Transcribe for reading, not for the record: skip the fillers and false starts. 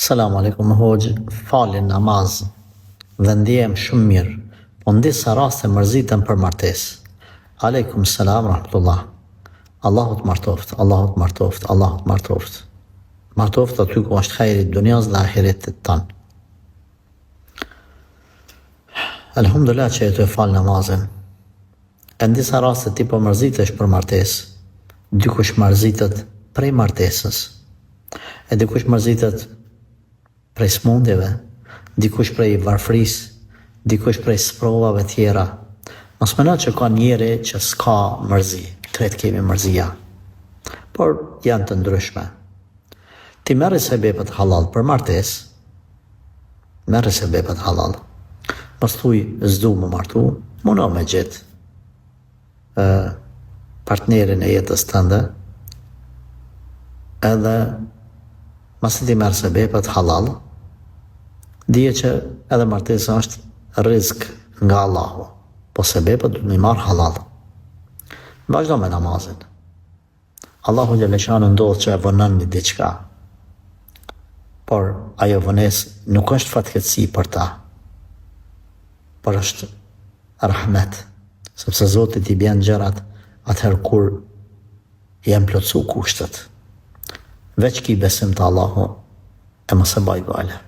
Selam aleikum hoxh, falin namaz dhe ndihem shumë mirë, po në disa raste mërzitem për martesë. Aleikum selam rahmatullah. Allahu të martoft, Allahu të martoft, Allahu të martoft. Martoft aty ku është hajri dunjas dhe ahiretit tanë. Alhamdulillah që e të fal namazin. E në disa raste ti po mërzitesh për martesë, dikush mërzitet prej martesës, e dikush mërzitet prej smundjeve, dikush prej varfërisë, dikush prej sprovave tjera. Mos mendoj që ka njeri që s'ka mërzi, krejt kemi mërzia, por janë të ndryshme. Ti merri sebepet halal për martesë, merri sebepet halal. Mos thuj s'du më martu, mundo me gjetë partnerin e jetës tënde, edhe masi ti merë sebepet halal, dije që edhe martesa është rizk nga Allahu, po sebepet du të marë halal. Vazhdo me namazin. Allahu Gjeleshanu ndodhë që e vënën një diqka, por ajo vënes nuk është fatkeqësi për ta, por është rahmet, sepse Zotit i bjen gjërat atëherë kur jenë plotësu kushtet. Veç ki besim të Allahu e mos e baj gale.